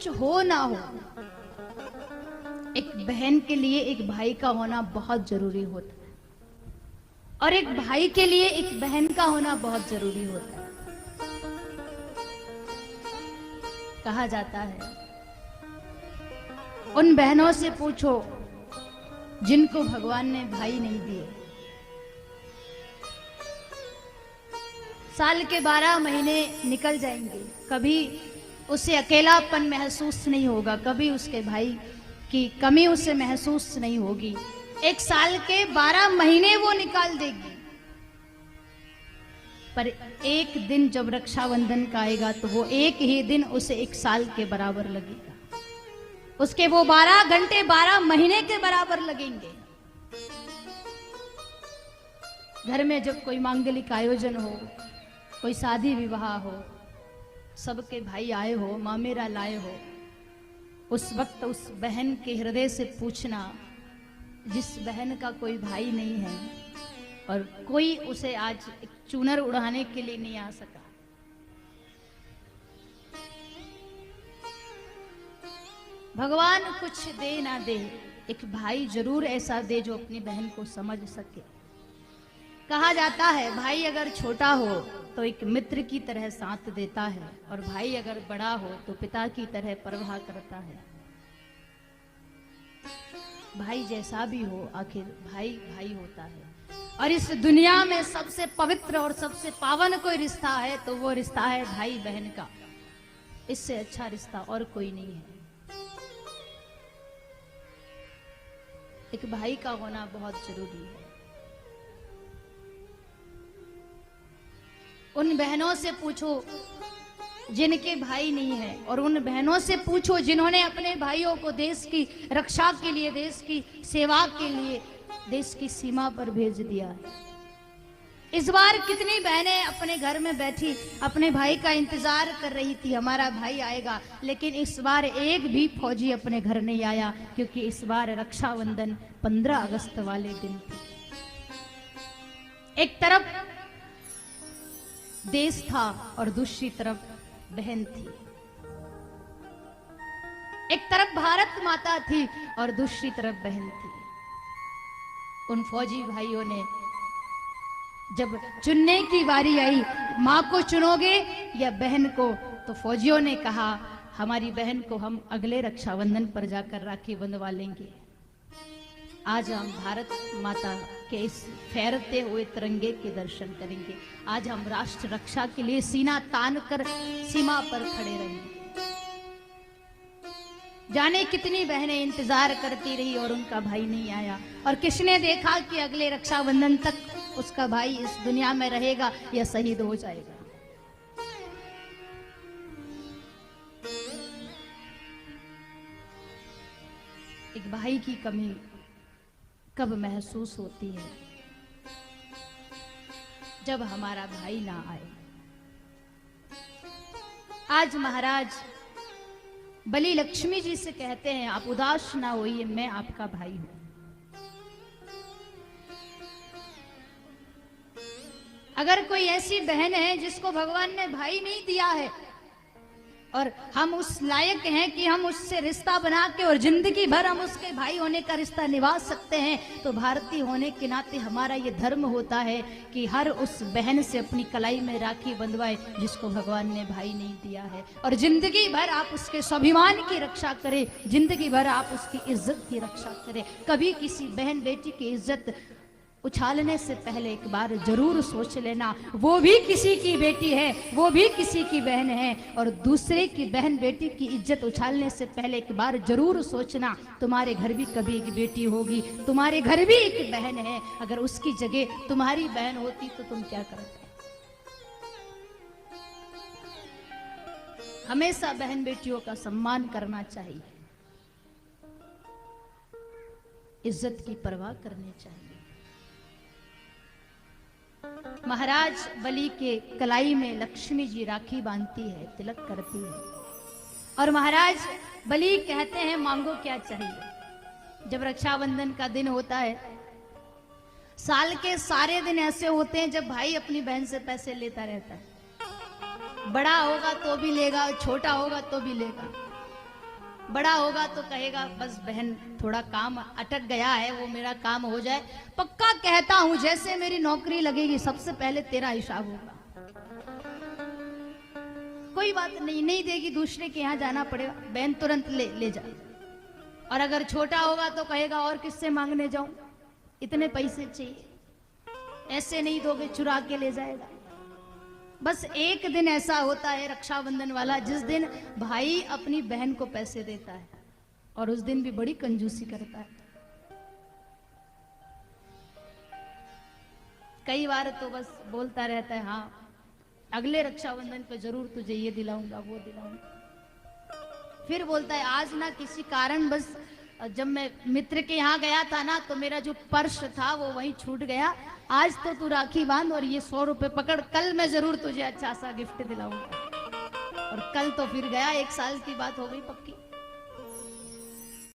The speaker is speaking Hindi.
कुछ हो ना हो, एक बहन के लिए एक भाई का होना बहुत जरूरी होता है, और एक भाई के लिए एक बहन का होना बहुत जरूरी होता है। कहा जाता है उन बहनों से पूछो जिनको भगवान ने भाई नहीं दिए। साल के 12 महीने निकल जाएंगे, कभी उसे अकेलापन महसूस नहीं होगा, कभी उसके भाई की कमी उसे महसूस नहीं होगी। एक साल के 12 महीने वो निकाल देगी, पर एक दिन जब रक्षाबंधन का आएगा तो वो एक ही दिन उसे एक साल के बराबर लगेगा, उसके वो 12 घंटे 12 महीने के बराबर लगेंगे। घर में जब कोई मांगलिक आयोजन हो, कोई शादी विवाह हो, सबके भाई आए हो, मामेरा लाए हो, उस वक्त उस बहन के हृदय से पूछना, जिस बहन का कोई भाई नहीं है और कोई उसे आज एक चूनर उड़ाने के लिए नहीं आ सका, भगवान कुछ दे ना दे, एक भाई जरूर ऐसा दे जो अपनी बहन को समझ सके। कहा जाता है भाई अगर छोटा हो तो एक मित्र की तरह साथ देता है, और भाई अगर बड़ा हो तो पिता की तरह परवाह करता है। भाई जैसा भी हो, आखिर भाई भाई होता है। और इस दुनिया में सबसे पवित्र और सबसे पावन कोई रिश्ता है तो वो रिश्ता है भाई बहन का। इससे अच्छा रिश्ता और कोई नहीं है। एक भाई का होना बहुत जरूरी है। उन बहनों से पूछो जिनके भाई नहीं है, और उन बहनों से पूछो जिन्होंने अपने भाइयों को देश की रक्षा के लिए, देश की सेवा के लिए, देश की सीमा पर भेज दिया है। इस बार कितनी बहनें अपने घर में बैठी अपने भाई का इंतजार कर रही थी, हमारा भाई आएगा, लेकिन इस बार एक भी फौजी अपने घर नहीं आया, क्योंकि इस बार रक्षाबंधन 15 अगस्त वाले दिन थी। एक तरफ देश था और दूसरी तरफ बहन थी। एक तरफ भारत माता थी और दूसरी तरफ बहन थी। उन फौजी भाइयों ने जब चुनने की बारी आई, मां को चुनोगे या बहन को, तो फौजियों ने कहा हमारी बहन को हम अगले रक्षाबंधन पर जाकर राखी बंधवा लेंगे। आज हम भारत माता के इस फहरते हुए तिरंगे के दर्शन करेंगे। आज हम राष्ट्र रक्षा के लिए सीना तान कर सीमा पर खड़े रहेंगे। जाने कितनी बहनें इंतजार करती रही और उनका भाई नहीं आया, और किसने देखा कि अगले रक्षाबंधन तक उसका भाई इस दुनिया में रहेगा या शहीद हो जाएगा। एक भाई की कमी कब महसूस होती है? जब हमारा भाई ना आए। आज महाराज बलि लक्ष्मी जी से कहते हैं आप उदास ना होइए, मैं आपका भाई हूं। अगर कोई ऐसी बहन है जिसको भगवान ने भाई नहीं दिया है और हम उस लायक हैं कि हम उससे रिश्ता बना के और जिंदगी भर हम उसके भाई होने का रिश्ता निभा सकते हैं, तो भारतीय होने के नाते हमारा ये धर्म होता है कि हर उस बहन से अपनी कलाई में राखी बंधवाए जिसको भगवान ने भाई नहीं दिया है, और जिंदगी भर आप उसके स्वाभिमान की रक्षा करें, जिंदगी भर आप उसकी इज्जत की रक्षा करें। कभी किसी बहन बेटी की इज्जत उछालने से पहले एक बार जरूर सोच लेना, वो भी किसी की बेटी है, वो भी किसी की बहन है, और दूसरे की बहन बेटी की इज्जत उछालने से पहले एक बार जरूर सोचना तुम्हारे घर भी कभी एक बेटी होगी, तुम्हारे घर भी एक बहन है। अगर उसकी जगह तुम्हारी बहन होती तो तुम क्या करते? हमेशा बहन बेटियों का सम्मान करना चाहिए, इज्जत की परवाह करनी चाहिए। महाराज बलि के कलाई में लक्ष्मी जी राखी बांधती है, तिलक करती है, और महाराज बलि कहते हैं मांगो क्या चाहिए। जब रक्षाबंधन का दिन होता है, साल के सारे दिन ऐसे होते हैं जब भाई अपनी बहन से पैसे लेता रहता है। बड़ा होगा तो भी लेगा, छोटा होगा तो भी लेगा। बड़ा होगा तो कहेगा बस बहन थोड़ा काम अटक गया है, वो मेरा काम हो जाए। पक्का कहता हूं जैसे मेरी नौकरी लगेगी सबसे पहले तेरा हिसाब होगा। कोई बात नहीं, नहीं देगी दूसरे के यहाँ जाना पड़ेगा, बहन तुरंत ले जा। और अगर छोटा होगा तो कहेगा और किससे मांगने जाऊं, इतने पैसे चाहिए, ऐसे नहीं दोगे चुरा के ले जाएगा। बस एक दिन ऐसा होता है रक्षाबंधन वाला, जिस दिन भाई अपनी बहन को पैसे देता है और उस दिन भी बड़ी कंजूसी करता है। कई बार तो बस बोलता रहता है हाँ अगले रक्षाबंधन पे जरूर तुझे ये दिलाऊंगा वो दिलाऊंगा। फिर बोलता है आज ना किसी कारण बस जब मैं मित्र के यहाँ गया था ना तो मेरा जो पर्स था वो वहीं छूट गया, आज तो तू राखी बांध और ये 100 रुपए पकड़, कल मैं जरूर तुझे अच्छा सा गिफ्ट दिलाऊंगा। और कल तो फिर गया, 1 साल की बात हो गई पक्की।